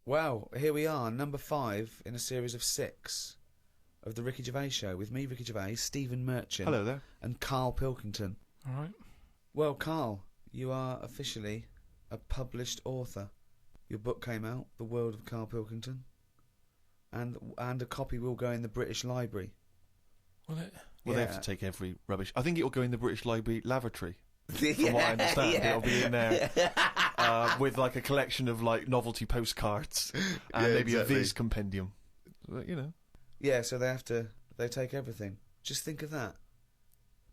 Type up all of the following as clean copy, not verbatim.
Well, here we are, number 5 in a series of 6 of the Ricky Gervais Show, with me, Ricky Gervais, Stephen Merchant. Hello there. And Carl Pilkington. All right. Well, Carl, you are officially a published author. Your book came out, The World of Carl Pilkington, and a copy will go in the British Library. Will it? Well, Yeah. they have to take every rubbish. I think it'll go in the British Library lavatory. From what I understand, it'll be in there with like a collection of like novelty postcards and maybe exactly. a Viz compendium. You know. Yeah, so they take everything. Just think of that.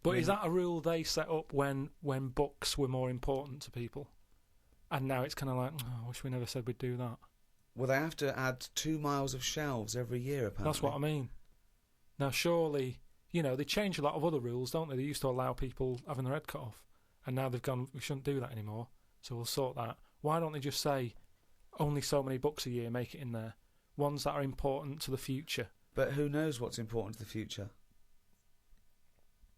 But is that a rule they set up when books were more important to people? And now it's kind of like, oh, I wish we never said we'd do that. Well, they have to add 2 miles of shelves every year, apparently. That's what I mean. Now, surely, you know, they change a lot of other rules, don't they? They used to allow people having their head cut off. And now they've gone, we shouldn't do that anymore, so we'll sort that. Why don't they just say, only so many books a year make it in there? Ones that are important to the future. But who knows what's important to the future?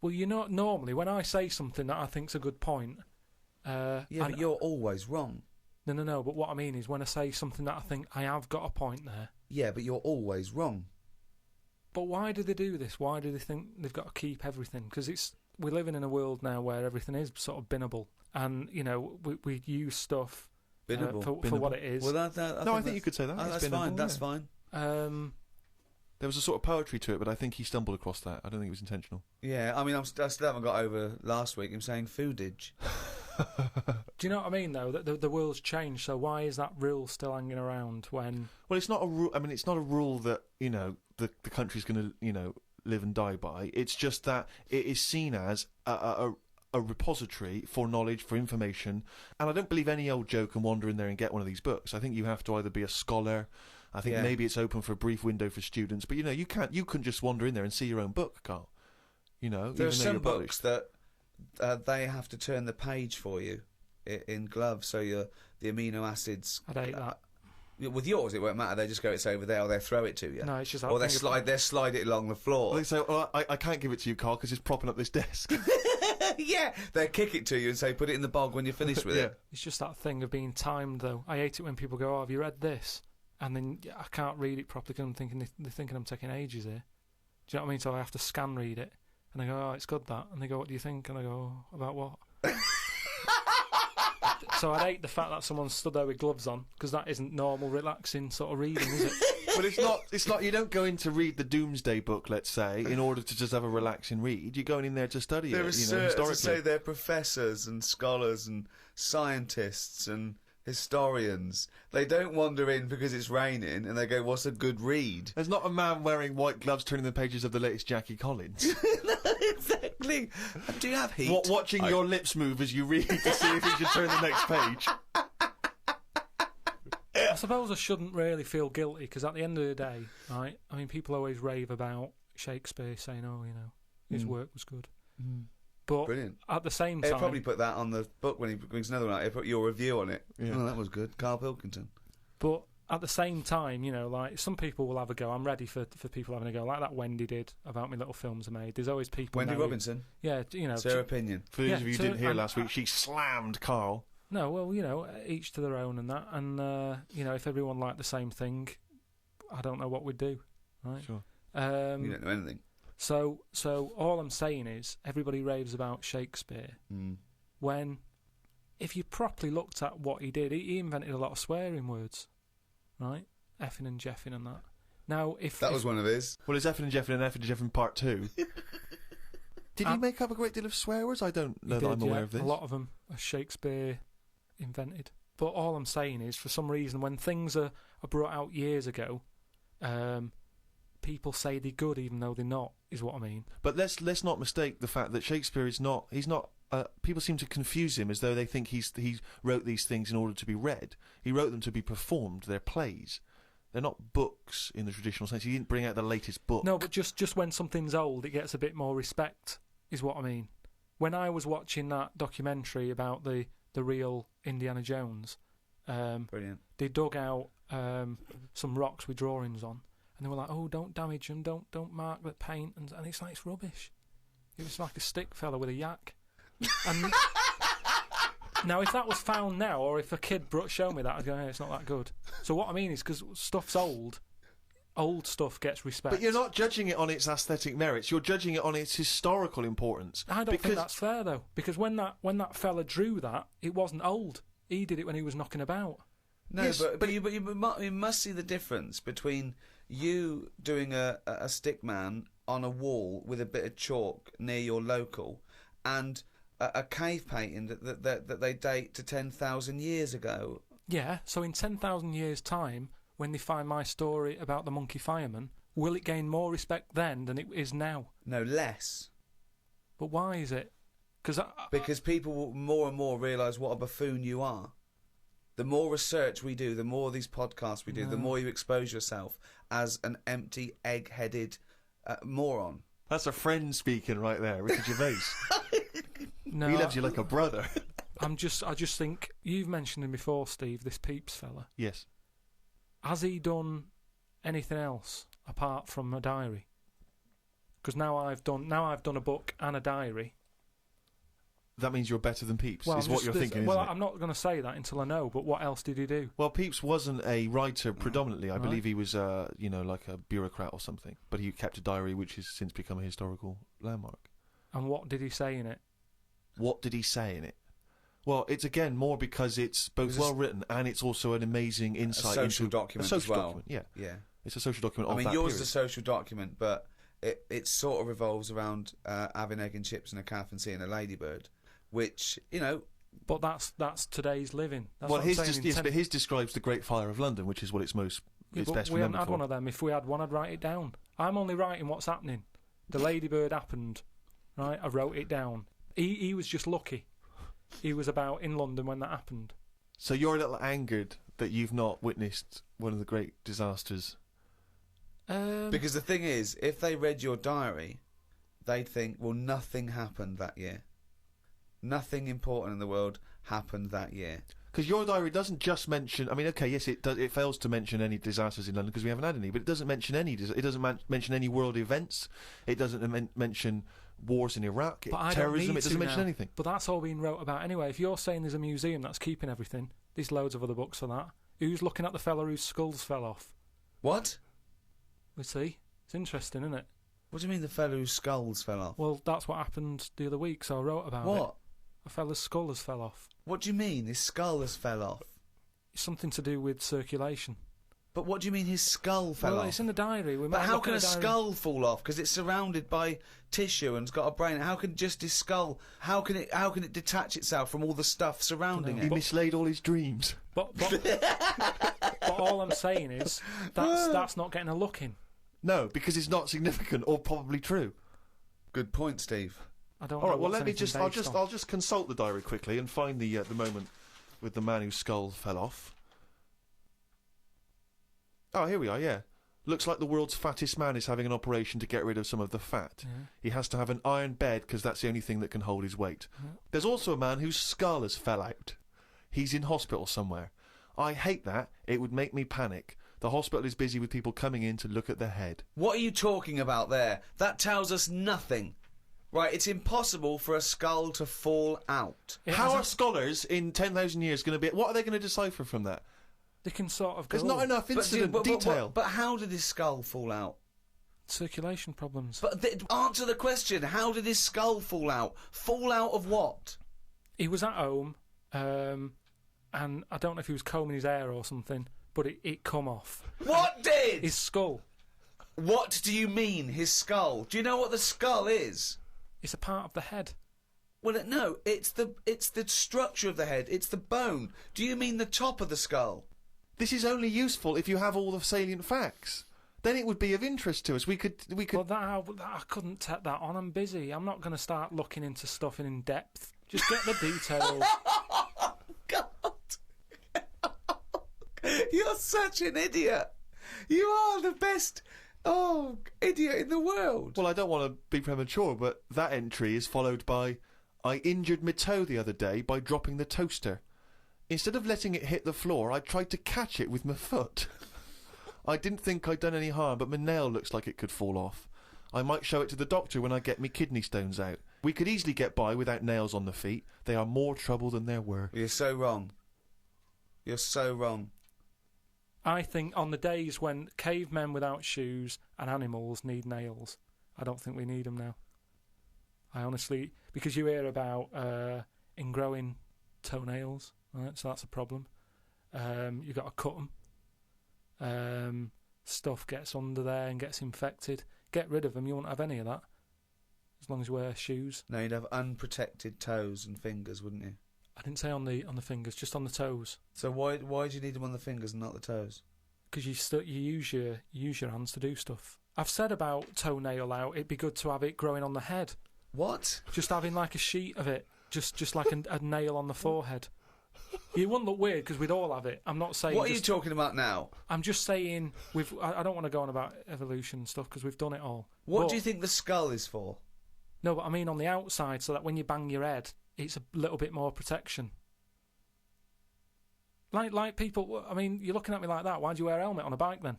Well, you know, normally, when I say something that I think's a good point... Yeah, but you're always wrong. No, but what I mean is when I say something that I think I have got a point there... Yeah, but you're always wrong. But why do they do this? Why do they think they've got to keep everything? Because we're living in a world now where everything is sort of binnable. And, you know, we use stuff for what it is. Well, I think you could say that. That's It's fine, binnable, that's yeah. fine. There was a sort of poetry to it, but I think he stumbled across that. I don't think it was intentional. Yeah, I mean, I still haven't got over last week him saying foodage. Do you know what I mean, though? That the world's changed, so why is that rule still hanging around when... Well, it's not a rule. I mean, it's not a rule that, you know, the country's going to, you know, live and die by. It's just that it is seen as a repository for knowledge, for information. And I don't believe any old Joe can wander in there and get one of these books. I think you have to either be a scholar. I think maybe it's open for a brief window for students. But, you know, you couldn't just wander in there and see your own book, Carl. You know, There are even though some you're books published. that they have to turn the page for you in gloves, so the amino acids... I'd hate that. With yours, it won't matter. They just go, it's over there, or they throw it to you. No, it's just... Or they slide it along the floor. They say, oh, I can't give it to you, Carl, because it's propping up this desk. Yeah, they kick it to you and say, put it in the bog when you're finished with it. It's just that thing of being timed, though. I hate it when people go, oh, have you read this? And then I can't read it properly because I'm thinking they're thinking I'm taking ages here. Do you know what I mean? So I have to scan read it. And I go, oh, it's good, that. And they go, what do you think? And I go, oh, about what? So I'd hate the fact that someone stood there with gloves on, because that isn't normal, relaxing sort of reading, is it? But it's not. You don't go in to read the Doomsday Book, let's say, in order to just have a relaxing read. You're going in there to study They're it. historically. Historically. Say they're professors and scholars and scientists and historians. They don't wander in because it's raining and they go, what's a good read? There's not a man wearing white gloves turning the pages of the latest Jackie Collins. Exactly. Do you have heat? Watching your lips move as you read to see if you should turn the next page. I suppose I shouldn't really feel guilty, because at the end of the day, right, I mean, people always rave about Shakespeare, saying, oh, you know, his work was good. But Brilliant. at the same He'll time... probably put that on the book when he brings another one out. He'll put your review on it. Yeah. Oh, that was good. Carl Pilkington. But at the same time, you know, like, some people will have a go. I'm ready for people having a go, like that Wendy did about My Little Films I Made. There's always people... Wendy Robinson. Yeah, you know... It's her opinion. For those Yeah, of you who so- didn't hear and- last week, she slammed Carl. No, well, you know, each to their own and that. And, you know, if everyone liked the same thing, I don't know what we'd do, right? Sure. You don't know anything. So all I'm saying is, everybody raves about Shakespeare, when, if you properly looked at what he did, he invented a lot of swearing words, right? Effing and jeffing and that. Now, That was one of his. Well, it's Effin' and Jeffin' and Effin' and Jeffin' Part 2. Did he make up a great deal of swear words? I don't know that I'm aware of this. A lot of them are Shakespeare invented. But all I'm saying is, for some reason, when things are brought out years ago, people say they're good even though they're not, is what I mean. But let's not mistake the fact that Shakespeare is not... He's not... people seem to confuse him as though they think he wrote these things in order to be read. He wrote them to be performed. They're plays. They're not books in the traditional sense. He didn't bring out the latest book. No, but just when something's old, it gets a bit more respect, is what I mean. When I was watching that documentary about the real Indiana Jones, Brilliant. they dug out some rocks with drawings on, and they were like, "Oh, don't damage them, don't mark the paint," and it's like, it's rubbish. It was like a stick fella with a yak, and Now, if that was found now, or if a kid showed me that, I'd go, hey, it's not that good. So what I mean is, because stuff's old stuff gets respect. But you're not judging it on its aesthetic merits. You're judging it on its historical importance. I don't think that's fair, though, because when that fella drew that, it wasn't old. He did it when he was knocking about. No, yes, but you must see the difference between you doing a stick man on a wall with a bit of chalk near your local and a cave painting that they date to 10,000 years ago. Yeah, so in 10,000 years' time, when they find my story about the monkey fireman, will it gain more respect then than it is now? No, less. But why is it? Because people will more and more realise what a buffoon you are. The more research we do, the more these podcasts we do, the more you expose yourself as an empty, egg-headed moron. That's a friend speaking right there, Richard Gervais. No, he loves you like a brother. I just think, you've mentioned him before, Steve, this Peeps fella. Yes. Has he done anything else apart from a diary? Because now I've done a book and a diary. That means you're better than Peeps, well, is what you're thinking, well, isn't it? I'm not going to say that until I know, but what else did he do? Well, Peeps wasn't a writer predominantly. I believe he was, like a bureaucrat or something. But he kept a diary which has since become a historical landmark. And what did he say in it? What did he say in it? Well, it's again more because it's both well written and it's also an amazing insight into a social document as well. Document, yeah. It's a social document. I mean, that yours period. is a social document, but it sort of revolves around having egg and chips and a calf and seeing a ladybird, which But that's today's living. That's well, but his describes the Great Fire of London, which is what it's most. Yeah, it's but best we haven't remembered had for. one of them. If we had one, I'd write it down. I'm only writing what's happening. The ladybird happened, right? I wrote it down. He was just lucky. He was about in London when that happened. So you're a little angered that you've not witnessed one of the great disasters. Because the thing is, if they read your diary, they'd think, well, nothing happened that year. Nothing important in the world happened that year. Because your diary doesn't just mention. I mean, okay, yes, it does. It fails to mention any disasters in London because we haven't had any. But it doesn't mention any. It doesn't mention any world events. It doesn't mention wars in Iraq, terrorism. It doesn't mention anything. But that's all being wrote about anyway. If you're saying there's a museum that's keeping everything, there's loads of other books for that. Who's looking at the fella whose skulls fell off? What? We see. It's interesting, isn't it? What do you mean the fellow whose skulls fell off? Well, that's what happened the other week, so I wrote about it. What? A fella's skull has fell off. What do you mean his skull has fell off? It's something to do with circulation. But what do you mean his skull fell off? Well, it's in the diary. But how can a skull fall off? Because it's surrounded by tissue and it's got a brain. How can just his skull? How can it detach itself from all the stuff surrounding it? He mislaid all his dreams. But all I'm saying is that's not getting a look in. No, because it's not significant or probably true. Good point, Steve. I don't. All right. Well, let me just. I'll just consult the diary quickly and find the moment with the man whose skull fell off. Oh, here we are. Yeah, looks like the world's fattest man is having an operation to get rid of some of the fat. Yeah. He has to have an iron bed because that's the only thing that can hold his weight. Yeah. There's also a man whose skull has fell out. He's in hospital somewhere. I hate that. It would make me panic. The hospital is busy with people coming in to look at the head. What are you talking about there? That tells us nothing. Right, it's impossible for a skull to fall out. How are scholars in 10,000 years going to be... What are they going to decipher from that? They can sort of go... There's not enough incident detail. But how did his skull fall out? Circulation problems. But answer the question. How did his skull fall out? Fall out of what? He was at home, and I don't know if he was combing his hair or something, but it come off. What did? His skull. What do you mean, his skull? Do you know what the skull is? It's a part of the head. Well, no, it's the structure of the head. It's the bone. Do you mean the top of the skull? This is only useful if you have all the salient facts. Then it would be of interest to us. We could. But I couldn't take that on. I'm busy. I'm not going to start looking into stuff in depth. Just get the details. God. You're such an idiot. You are the best idiot in the world. Well, I don't want to be premature, but that entry is followed by, I injured my toe the other day by dropping the toaster. Instead of letting it hit the floor, I tried to catch it with my foot. I didn't think I'd done any harm, but my nail looks like it could fall off. I might show it to the doctor when I get me kidney stones out. We could easily get by without nails on the feet. They are more trouble than there were. You're so wrong. You're so wrong. I think on the days when cavemen without shoes and animals need nails, I don't think we need them now. I honestly... Because you hear about ingrowing toenails, right? So that's a problem. You've got to cut them. Stuff gets under there and gets infected. Get rid of them. You won't have any of that. As long as you wear shoes. No, you'd have unprotected toes and fingers, wouldn't you? I didn't say on the fingers, just on the toes. So why do you need them on the fingers and not the toes? Because you use your hands to do stuff. I've said about toenail out. It'd be good to have it growing on the head. What? Just having like a sheet of it, just like a nail on the forehead. It wouldn't look weird because we'd all have it. I'm not saying. What are you talking about now? I'm just saying I don't want to go on about evolution stuff because we've done it all. What do you think the skull is for? No, but I mean on the outside, so that when you bang your head, it's a little bit more protection. Like people. I mean, you're looking at me like that. Why'd you wear a helmet on a bike then?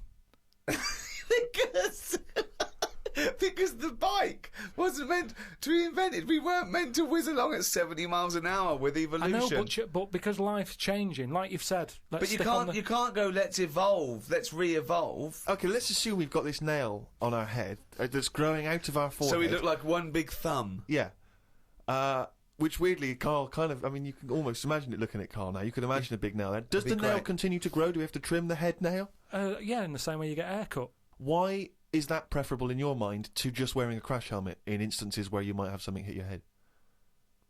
Because the bike wasn't meant to be invented. We weren't meant to whiz along at 70 miles an hour with evolution. I know, but because life's changing, like you've said. But you can't go, let's evolve, let's re-evolve. Okay, let's assume we've got this nail on our head that's growing out of our forehead. So we look like one big thumb. Yeah. Which weirdly, Carl, kind of, I mean, you can almost imagine it looking at Carl now. You can imagine a big nail there. Does the nail continue to grow? Do we have to trim the head nail? Yeah, in the same way you get a haircut. Why is that preferable in your mind to just wearing a crash helmet in instances where you might have something hit your head?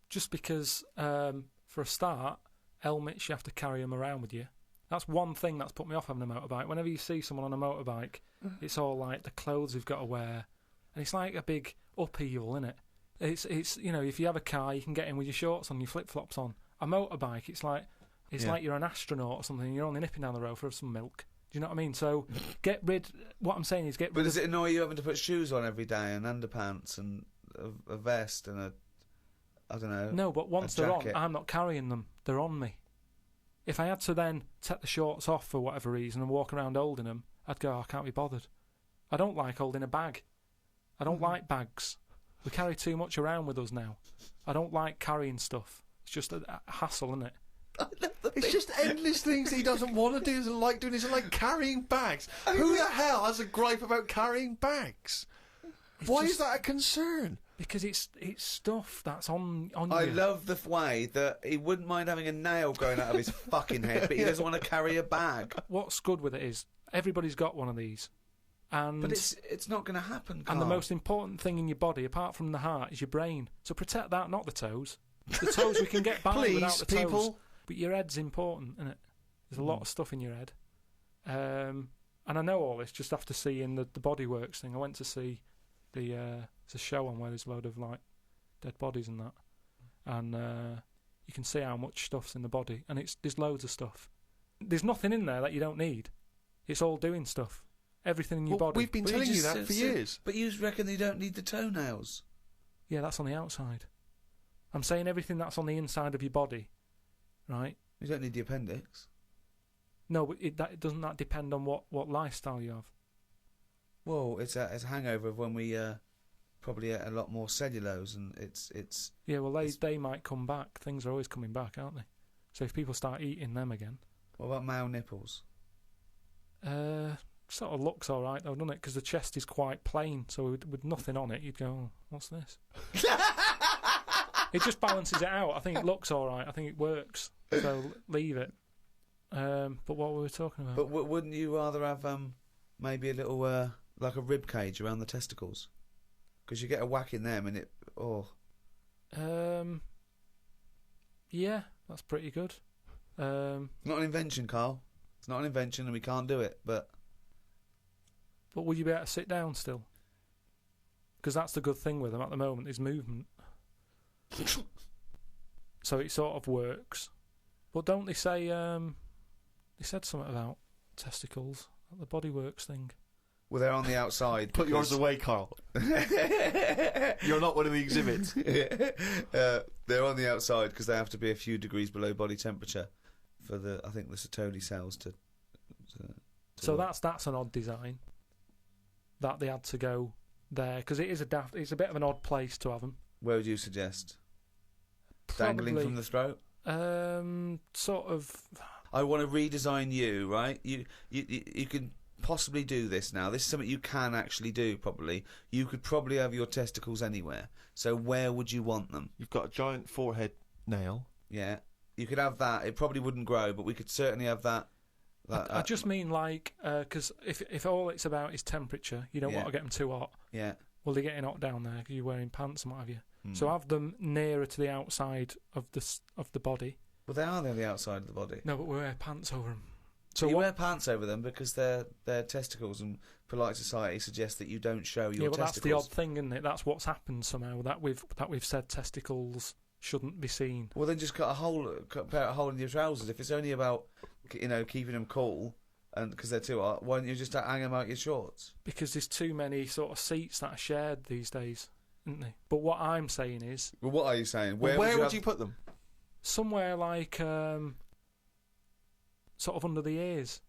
Just because, for a start, helmets, you have to carry them around with you. That's one thing that's put me off having a motorbike. Whenever you see someone on a motorbike, it's all like the clothes they've got to wear. And it's like a big upheaval, isn't it? It's you know, if you have a car, you can get in with your shorts on, your flip-flops on. A motorbike, it's like you're an astronaut or something, and you're only nipping down the road for some milk. Do you know what I mean? So what I'm saying is get rid But does it annoy you having to put shoes on every day and underpants and a vest and I don't know. No, but once they're on, I'm not carrying them. They're on me. If I had to then take the shorts off for whatever reason and walk around holding them, I'd go, I can't be bothered. I don't like holding a bag. I don't like bags. We carry too much around with us now. I don't like carrying stuff. It's just a hassle, isn't it? It's just endless things he doesn't want to do, doesn't like doing. He's like carrying bags. Who the hell has a gripe about carrying bags? Why is that a concern? Because it's stuff that's on you. I love the way that he wouldn't mind having a nail going out of his fucking head, but he doesn't want to carry a bag. What's good with it is everybody's got one of these. But it's not going to happen, Carl. And the most important thing in your body, apart from the heart, is your brain. So protect that, not the toes. The toes we can get by without the toes. People. But your head's important, isn't it? There's a lot of stuff in your head. And I know all this just after seeing the Bodyworks thing. I went to see it's a show on where there's a load of like dead bodies and that. And you can see how much stuff's in the body. And there's loads of stuff. There's nothing in there that you don't need. It's all doing stuff. Everything in your body. We've been telling you that for years. But you reckon you don't need the toenails? Yeah, that's on the outside. I'm saying everything that's on the inside of your body, right? You don't need the appendix. No, but doesn't that depend on what lifestyle you have? Well, it's a hangover of when we probably ate a lot more cellulose, and it's. Yeah, well, they might come back. Things are always coming back, aren't they? So if people start eating them again. What about male nipples? Sort of looks all right though, doesn't it? Because the chest is quite plain, so with nothing on it, you'd go, oh, what's this? It just balances it out. I think it looks all right. I think it works. So leave it. But what were we talking about? But wouldn't you rather have maybe a little like a rib cage around the testicles? Because you get a whack in them and it. Oh. Yeah, that's pretty good. Not an invention, Carl. It's not an invention, and we can't do it. But would you be able to sit down still? Because that's the good thing with them at the moment is movement. So it sort of works. But don't they say they said something about testicles at the Bodyworks thing? Well, they're on the outside. Put yours away, Carl. You're not one of the exhibits. They're on the outside because they have to be a few degrees below body temperature for the Sertoli cells to so work. That's an odd design that they had to go there because it's a bit of an odd place to have them. Where would you suggest? Dangling from the throat? Sort of. I want to redesign you, right? You can possibly do this now. This is something you can actually do, probably. You could probably have your testicles anywhere. So where would you want them? You've got a giant forehead nail. Yeah. You could have that. It probably wouldn't grow, but we could certainly have that. I just mean, like, because if all it's about is temperature, you don't want to get them too hot. Yeah. Well, they're getting hot down there because you're wearing pants and what have you. So have them nearer to the outside of the body. Well, they are near the outside of the body. No, but we wear pants over them. So you wear pants over them because they're testicles, and polite society suggests that you don't show your testicles. That's the odd thing, isn't it? That's what's happened somehow. That we've said testicles shouldn't be seen. Well, then just cut a hole in your trousers. If it's only about keeping them cool, and because they're too hot, why don't you just hang them out your shorts? Because there's too many sort of seats that are shared these days, isn't there? But what I'm saying is, well, what are you saying? Where would you put them? Somewhere like sort of under the ears,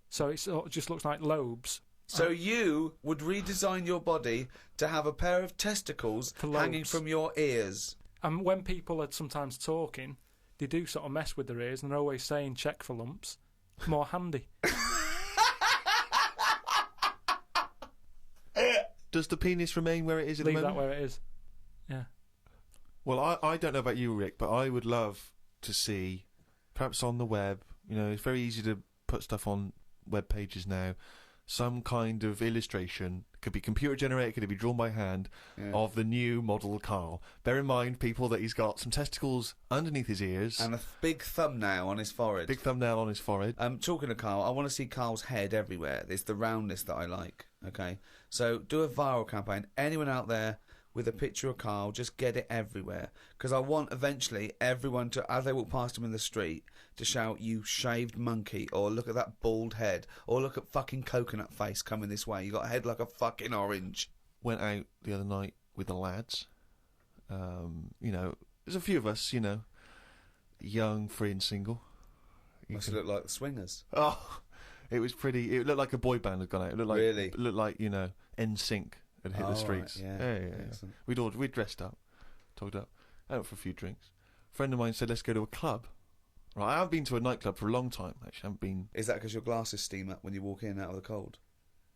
so it sort of just looks like lobes. So you would redesign your body to have a pair of testicles hanging from your ears. And when people are sometimes talking, they do sort of mess with their ears, and they're always saying check for lumps. More handy. Does the penis remain where it is at the moment? Leave that where it is. Yeah. Well, I don't know about you, Rick, but I would love to see, perhaps on the web, it's very easy to put stuff on web pages now, some kind of illustration, could be computer generated, could be drawn by hand, of the new model Carl. Bear in mind, people, that he's got some testicles underneath his ears. And a big thumbnail on his forehead. Big thumbnail on his forehead. Talking to Carl, I want to see Carl's head everywhere. It's the roundness that I like, okay? So do a viral campaign. Anyone out there with a picture of Carl, just get it everywhere. Because I want, eventually, everyone to, as they walk past him in the street, to shout, "You shaved monkey," or "Look at that bald head," or "Look at fucking coconut face coming this way. You got a head like a fucking orange." Went out the other night with the lads. There's a few of us, young, free and single. Must look like the Swingers. Oh, it was pretty. It looked like a boy band had gone out. It looked like, really? It looked like, NSYNC had hit the streets. Right, yeah. Yeah. We'd dressed up, togged up, out for a few drinks. A friend of mine said, "Let's go to a club." Right, I haven't been to a nightclub for a long time. Actually, I haven't been. Is that because your glasses steam up when you walk in out of the cold?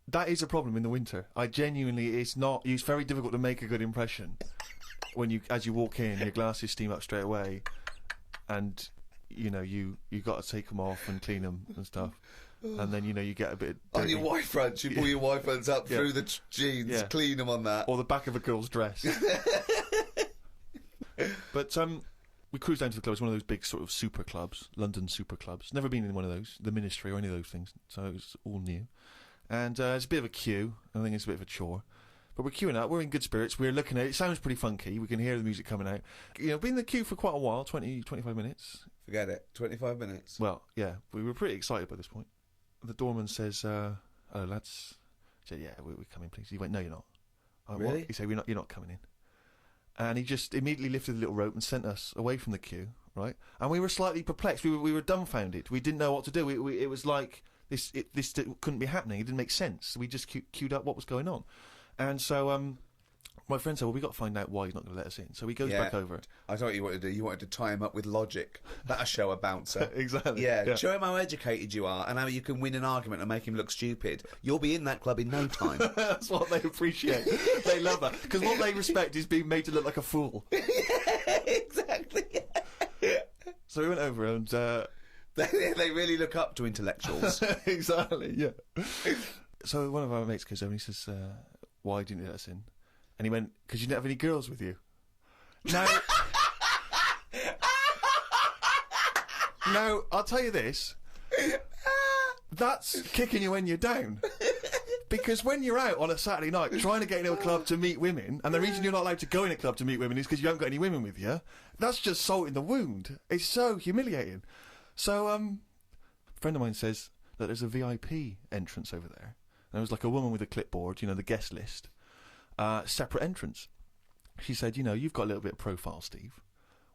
That is a problem in the winter. It's very difficult to make a good impression when as you walk in, your glasses steam up straight away, and you got to take them off and clean them and stuff. And then, you get a bit dirty. On your white fronts, you pull your white fronts up through the jeans, clean them on that. Or the back of a girl's dress. But we cruised down to the club. It's one of those big sort of super clubs, London super clubs. Never been in one of those, the Ministry or any of those things, so it was all new. And it's a bit of a queue. I think it's a bit of a chore. But we're queuing up. We're in good spirits. We're looking at it. It sounds pretty funky. We can hear the music coming out. Been in the queue for quite a while, 20, 25 minutes. Forget it. 25 minutes. Well, yeah. We were pretty excited by this point. The doorman says, "Hello, lads." I said, "Yeah, we're coming, please." He went, "No, you're not." I went, really? What? He said, "You're not coming in." And he just immediately lifted the little rope and sent us away from the queue, right? And we were slightly perplexed. We were dumbfounded. We didn't know what to do. It was like this couldn't be happening. It didn't make sense. We just queued up what was going on. And so my friend said, "Well, we got to find out why he's not going to let us in." So he goes back over. I thought you wanted to do. You wanted to tie him up with logic. That'll show a bouncer. Exactly. Yeah, show him how educated you are and how you can win an argument and make him look stupid. You'll be in that club in no time. That's what they appreciate. They love that. Because what they respect is being made to look like a fool. Yeah, exactly. So we went over and... They really look up to intellectuals. Exactly, yeah. So one of our mates goes over and he says, "Why didn't you let us in?" And he went, "Because you didn't have any girls with you." Now, I'll tell you this. That's kicking you when you're down. Because when you're out on a Saturday night trying to get into a club to meet women, and the reason you're not allowed to go in a club to meet women is because you haven't got any women with you, that's just salt in the wound. It's so humiliating. So, a friend of mine says that there's a VIP entrance over there. And there was like a woman with a clipboard, the guest list. Separate entrance. She said, "You've got a little bit of profile, Steve.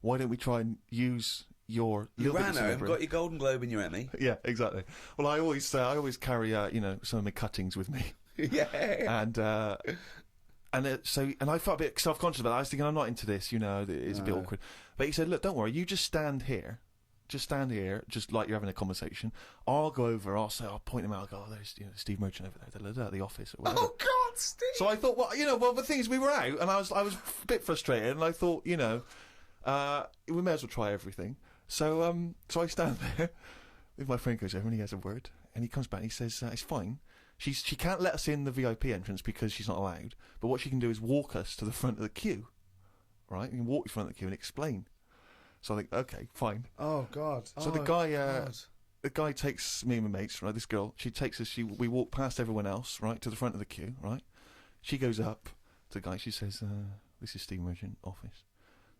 Why don't we try and use your You little bit ran of home, celebrity?" got your Golden Globe and your Emmy. Yeah, exactly. Well, I always carry some of my cuttings with me. Yeah. And And I felt a bit self-conscious about that. I was thinking, I'm not into this, you know, it's a bit awkward. But he said, look, don't worry, you just stand here. Just stand here, just like you're having a conversation. I'll go over, I'll point him out, I'll go, oh, there's Steve Merchant over there, at the office or whatever. Oh, God, Steve! So I thought, well, the thing is, we were out, and I was a bit frustrated, and I thought, we may as well try everything. So I stand there, my friend goes over, and he has a word, and he comes back, and he says, it's fine. She can't let us in the VIP entrance because she's not allowed, but what she can do is walk us to the front of the queue, right? You can walk in front of the queue and explain. So I think, okay, fine. Oh, God. So the guy takes me and my mates, right, this girl, she takes us, we walk past everyone else, right, to the front of the queue, right? She goes up to the guy, she says, this is Steve Merchant, office.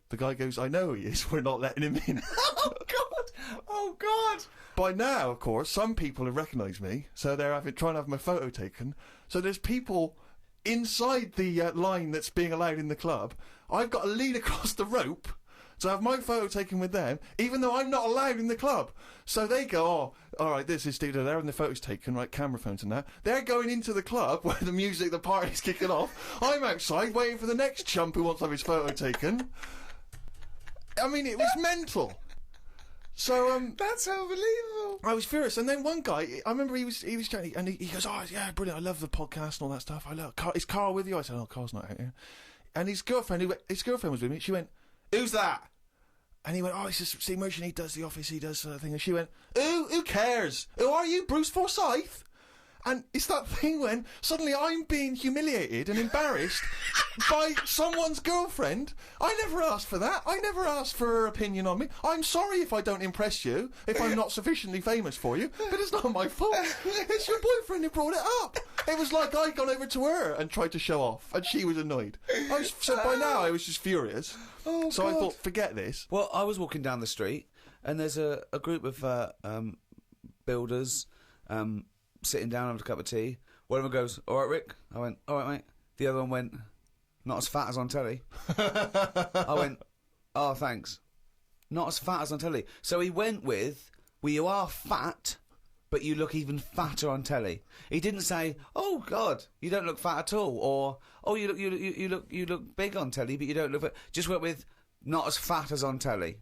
The guy goes, I know he is, we're not letting him in. Oh, God! Oh, God! By now, of course, some people have recognised me, so they're trying to have my photo taken. So there's people inside the line that's being allowed in the club. I've got to lean across the rope to have my photo taken with them, even though I'm not allowed in the club. So they go, oh, all right, this is Steve, they're having the photos taken, right, camera phones and that. They're going into the club where the party's kicking off. I'm outside waiting for the next chump who wants to have his photo taken. I mean, it was mental. So, that's unbelievable. I was furious. And then one guy, I remember he was chatting, and he goes, oh, yeah, brilliant, I love the podcast and all that stuff. Is Carl with you? I said, oh, Carl's not out here. And his girlfriend was with me. She went, who's that? And he went, oh, it's just Steve Merchant, he does the office, he does the thing. And she went, who cares? Who are you, Bruce Forsyth? And it's that thing when suddenly I'm being humiliated and embarrassed by someone's girlfriend. I never asked for that. I never asked for her opinion on me. I'm sorry if I don't impress you, if I'm not sufficiently famous for you, but it's not my fault. It's your boyfriend who brought it up. It was like I'd gone over to her and tried to show off, and she was annoyed. So by now I was just furious. Oh, so God. I thought, forget this. Well, I was walking down the street, and there's a group of builders sitting down having a cup of tea. One of them goes, all right, Rick? I went, all right, mate. The other one went, not as fat as on telly. I went, oh, thanks. Not as fat as on telly. So he went with, well, you are fat, but you look even fatter on telly. He didn't say, oh, God, you don't look fat at all, or, oh, you look big on telly, but you don't look fat. Just went with, not as fat as on telly.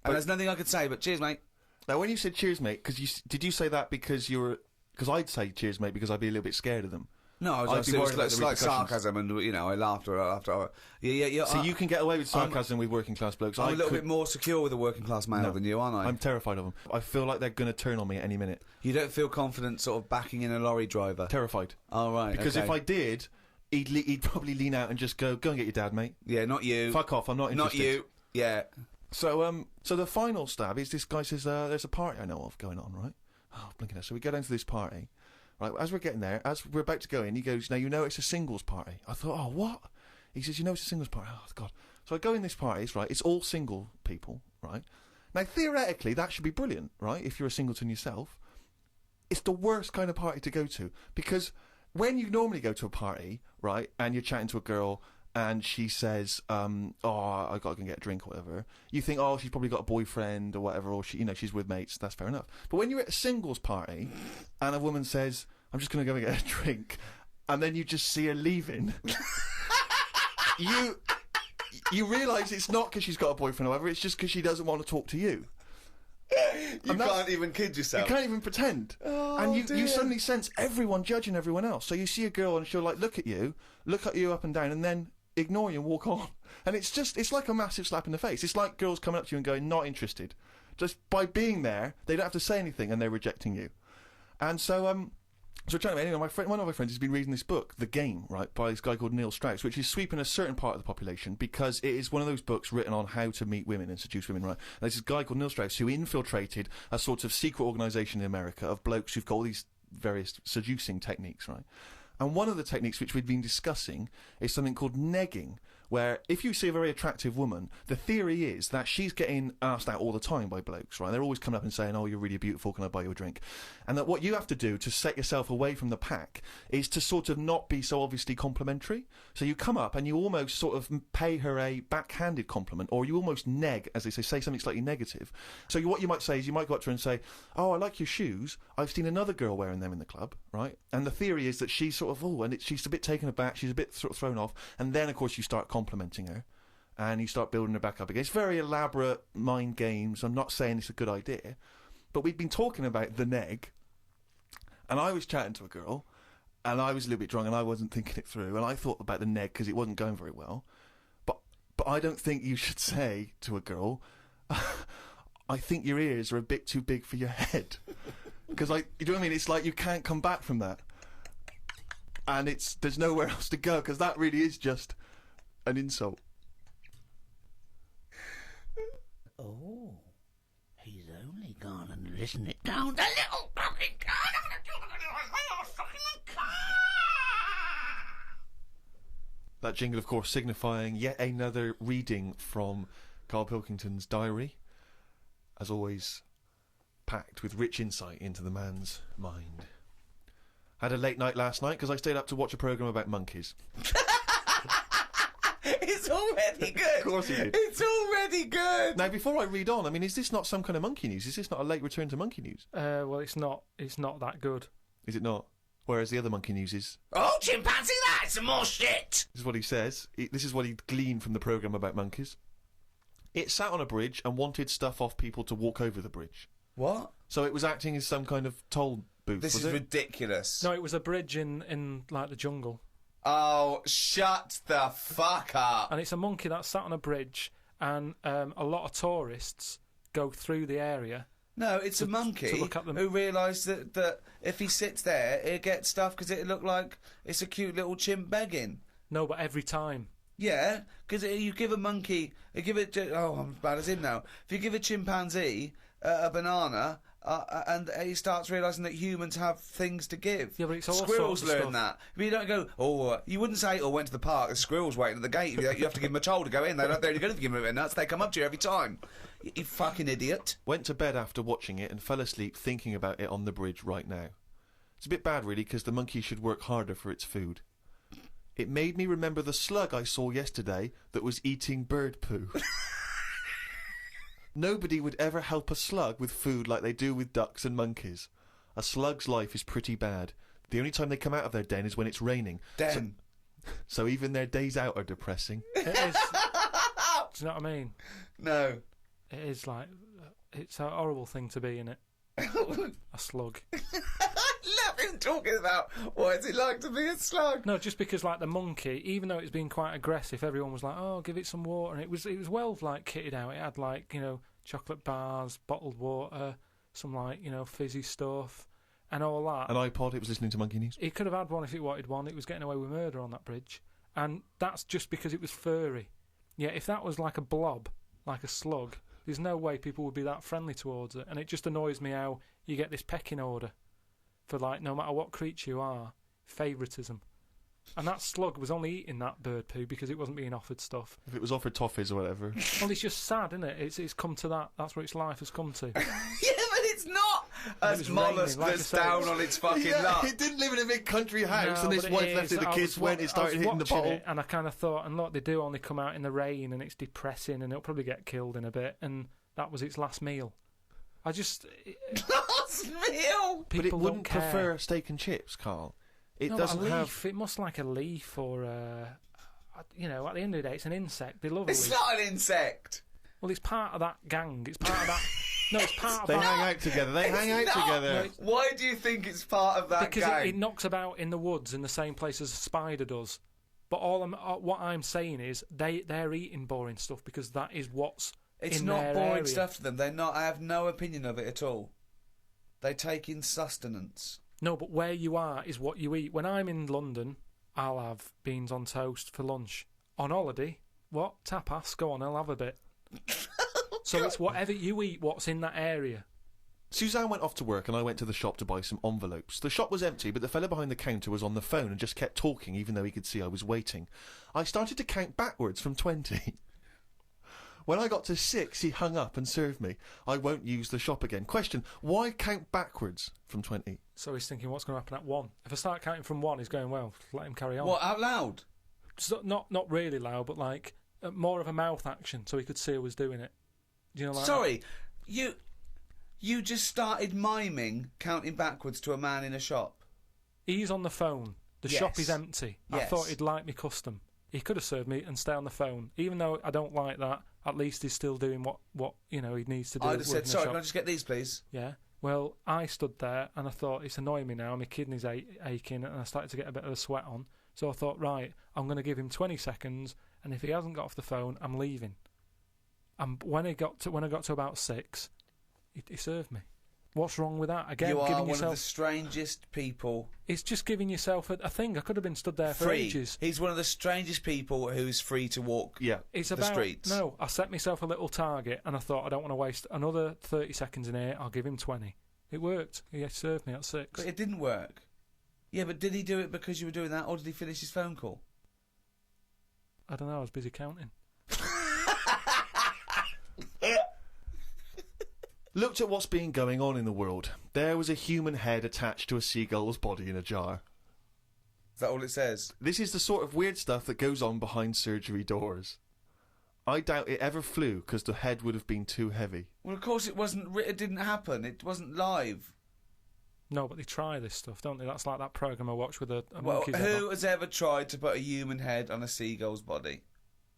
And there's nothing I could say, but cheers, mate. Now, when you said cheers, mate, did you say that because you were... Because I'd say cheers, mate, because I'd be a little bit scared of them. No, I was like sarcasm, and I laughed after. Yeah. So you can get away with sarcasm with working class blokes. I'm a little bit more secure with a working class male than you, aren't I? I'm terrified of them. I feel like they're going to turn on me at any minute. You don't feel confident, sort of backing in a lorry driver. Terrified. Oh, right. Because if I did, he'd probably lean out and just go and get your dad, mate. Yeah, not you. Fuck off. I'm not interested. Not you. Yeah. So the final stab is this guy says there's a party I know of going on, right? Oh, blinking out. So we go down to this party. Right, as we're getting there, as we're about to go in, he goes, now you know it's a singles party. I thought, oh, what? He says, you know it's a singles party. Oh, God. So I go in this party, right, it's all single people, right? Now, theoretically, that should be brilliant, right, if you're a singleton yourself. It's the worst kind of party to go to, because when you normally go to a party, right, and you're chatting to a girl, and she says, oh, I got to go and get a drink or whatever, you think, oh, she's probably got a boyfriend or whatever, or she's with mates, that's fair enough. But when you're at a singles party, and a woman says, I'm just going to go and get a drink, and then you just see her leaving, you realise it's not because she's got a boyfriend or whatever, it's just because she doesn't want to talk to you. You can't even kid yourself. You can't even pretend. Oh, and you suddenly sense everyone judging everyone else. So you see a girl and she'll look at you up and down, and then ignore you and walk on. And it's like a massive slap in the face. It's like girls coming up to you and going, not interested. Just by being there, they don't have to say anything and they're rejecting you. And so anyway, one of my friends has been reading this book, The Game, right, by this guy called Neil Strauss, which is sweeping a certain part of the population because it is one of those books written on how to meet women and seduce women, right? And there's this guy called Neil Strauss who infiltrated a sort of secret organisation in America of blokes who've got all these various seducing techniques, right? And one of the techniques which we've been discussing is something called negging, where if you see a very attractive woman, the theory is that she's getting asked out all the time by blokes, right? They're always coming up and saying, oh, you're really beautiful, can I buy you a drink? And that what you have to do to set yourself away from the pack is to sort of not be so obviously complimentary. So you come up and you almost sort of pay her a backhanded compliment, or you almost neg, as they say something slightly negative. So what you might say is you might go up to her and say, oh, I like your shoes. I've seen another girl wearing them in the club, right? And the theory is that she's sort of, she's a bit taken aback, she's a bit sort of thrown off, and then, of course, you start complimenting her, and you start building her back up again. It's very elaborate mind games. I'm not saying it's a good idea, but we've been talking about the neg, and I was chatting to a girl, and I was a little bit drunk, and I wasn't thinking it through, and I thought about the neg because it wasn't going very well, but I don't think you should say to a girl, I think your ears are a bit too big for your head, because, you know what I mean? It's like you can't come back from that. And there's nowhere else to go, because that really is just an insult. Oh, he's only gone and listened it down the little fucking car. That jingle, of course, signifying yet another reading from Carl Pilkington's diary, as always, packed with rich insight into the man's mind. Had a late night last night because I stayed up to watch a programme about monkeys. It's already good. Of course he did. It's already good. Now, before I read on, I mean, is this not some kind of monkey news? Is this not a late return to monkey news? Well, it's not that good. Is it not? Whereas the other monkey news is... Oh, chimpanzee, that's some more shit! This is what he says. This is what he gleaned from the programme about monkeys. It sat on a bridge and wanted stuff off people to walk over the bridge. What? So it was acting as some kind of toll booth, This is ridiculous. No, it was a bridge in like the jungle. Oh, shut the fuck up. And it's a monkey that sat on a bridge, and a lot of tourists go through the area. No, it's a monkey to look at them. who realised that if he sits there, he'll get stuff because it look like it's a cute little chimp begging. No, but every time. Yeah, because you give a monkey, I'm as bad as him now. If you give a chimpanzee a banana, and he starts realising that humans have things to give. Yeah, but it's all squirrels sorts of learn stuff. that. But you don't go, you wouldn't say, went to the park, there's squirrels waiting at the gate. You have to give them a toll to go in. They're only going to give them a nuts. They come up to you every time. You fucking idiot. Went to bed after watching it and fell asleep thinking about it on the bridge right now. It's a bit bad, really, because the monkey should work harder for its food. It made me remember the slug I saw yesterday that was eating bird poo. Nobody would ever help a slug with food like they do with ducks and monkeys. A slug's life is pretty bad. The only time they come out of their den is when it's raining. Den. So even their days out are depressing. It is. Do you know what I mean? No. It is like... It's a horrible thing to be, innit? A slug. I love him talking about what is it like to be a slug. No, just because, like, the monkey, even though it's been quite aggressive, everyone was like, oh, give it some water. And it was well, like, kitted out. It had, like, chocolate bars, bottled water, some, like, fizzy stuff, and all that. An iPod, it was listening to Monkey News. He could have had one if it wanted one. It was getting away with murder on that bridge. And that's just because it was furry. Yeah, if that was like a blob, like a slug, there's no way people would be that friendly towards it. And it just annoys me how you get this pecking order for, like, no matter what creature you are, favouritism. And that slug was only eating that bird poo because it wasn't being offered stuff. If it was offered toffees or whatever. Well, it's just sad, isn't it? It's come to that. That's what its life has come to. Yeah, but it's not And it as was mollusk raining, like that's I say, down on its fucking luck. It didn't live in a big country house, No, and this but it wife left is. it, the I kids was went, it started hitting the watching bottle. it, and I kind of thought, and look, they do only come out in the rain, and it's depressing, and it'll probably get killed in a bit, and that was its last meal. I just... Last meal! But it people wouldn't don't care. prefer steak and chips, Carl. It No, but doesn't a leaf, have... It must like a leaf or, at the end of the day, it's an insect. They love a It's leaf. not an insect. Well, it's part of that gang. It's part of that... No, it's part of They that... hang out together. They hang out It's not. together. No, Why do you think it's part of that Because gang? it knocks about in the woods in the same place as a spider does. But what I'm saying is they're eating boring stuff because that is what's It's in not their boring area. stuff to them. They're not. I have no opinion of it at all. They take in sustenance. No, but where you are is what you eat. When I'm in London, I'll have beans on toast for lunch. On holiday, what? Tapas? Go on, I'll have a bit. So it's whatever you eat, what's in that area. Suzanne went off to work and I went to the shop to buy some envelopes. The shop was empty, but the fella behind the counter was on the phone and just kept talking even though he could see I was waiting. I started to count backwards from 20. When I got to 6, he hung up and served me. I won't use the shop again. Question, why count backwards from 20? So he's thinking, what's going to happen at 1? If I start counting from 1, he's going, well, let him carry on. What, out loud? So, not really loud, but like more of a mouth action so he could see I was doing it. Do you know, like Sorry, you just started miming counting backwards to a man in a shop. He's on the phone. The shop is empty. I Yes. thought he'd like me custom. He could have served me and stay on the phone. Even though I don't like that, at least he's still doing what he needs to do. I'd have said, within the sorry, shop. can I just get these, please? Yeah. Well, I stood there and I thought, it's annoying me now. My kidneys aching and I started to get a bit of a sweat on. So I thought, right, I'm going to give him 20 seconds, and if he hasn't got off the phone, I'm leaving. And when I got to about 6, he served me. What's wrong with that? Again, You are giving one yourself. of the strangest people. It's just giving yourself a thing. I could have been stood there for Free. ages. He's one of the strangest people who's free to walk. Yeah. It's the about streets. No, I set myself a little target, and I thought I don't want to waste another 30 seconds in here. I'll give him 20. It worked. He served me at 6. But it didn't work. Yeah, but did he do it because you were doing that, or did he finish his phone call? I don't know. I was busy counting. Looked at what's been going on in the world. There was a human head attached to a seagull's body in a jar. Is that all it says? This is the sort of weird stuff that goes on behind surgery doors. I doubt it ever flew because the head would have been too heavy. Well, of course it wasn't. It didn't happen. It wasn't live. No, but they try this stuff, don't they? That's like that program I watched with a Well, monkey's head on. who has ever tried to put a human head on a seagull's body?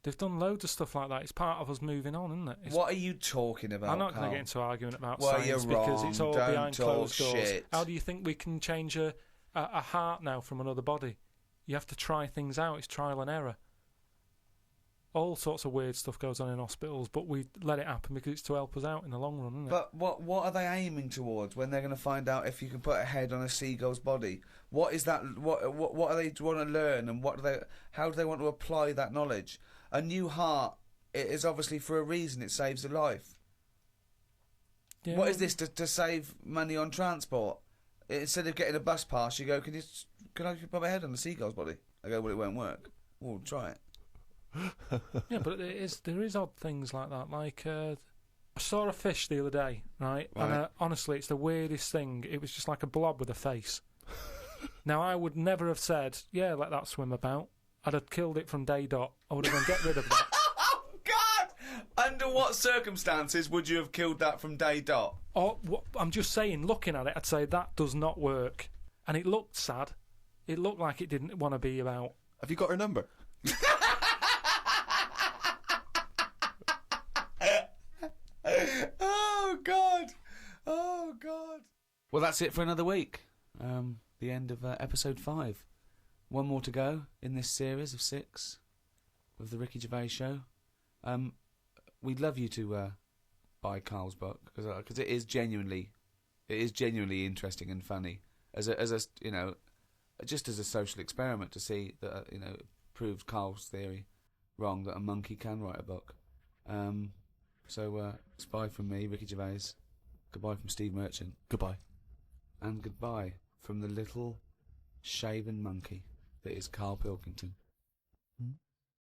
They've done loads of stuff like that. It's part of us moving on, isn't it? What are you talking about? I'm not going to Carl? get into an argument about Well, science you're because wrong. it's all Don't behind talk closed doors. shit. How do you think we can change a heart now from another body? You have to try things out. It's trial and error. All sorts of weird stuff goes on in hospitals, but we let it happen because it's to help us out in the long run, isn't it? But what are they aiming towards when they're going to find out if you can put a head on a seagull's body? What is that? What are they want to learn, and how do they want to apply that knowledge? A new heart is obviously for a reason. It saves a life. Yeah, What is this to save money on transport? Instead of getting a bus pass, you go, can I put my head on a seagull's body? I go, well, it won't work. Well, try it. Yeah, but there is odd things like that. Like I saw a fish the other day, right? And honestly, it's the weirdest thing. It was just like a blob with a face. Now, I would never have said, yeah, let that swim about. I'd have killed it from day dot. I would have gone, get rid of that. Oh, God! Under what circumstances would you have killed that from day dot? I'm just saying, looking at it, I'd say that does not work. And it looked sad. It looked like it didn't want to be about. Have you got her number? Oh, God! Oh, God! Well, that's it for another week. The end of episode 5. One more to go in this series of 6 of the Ricky Gervais Show. We'd love you to buy Carl's book because it is genuinely interesting and funny as a just as a social experiment to see that it proved Carl's theory wrong that a monkey can write a book. So it's bye from me, Ricky Gervais. Goodbye from Steve Merchant. Goodbye. And goodbye from the little shaven monkey that is Carl Pilkington.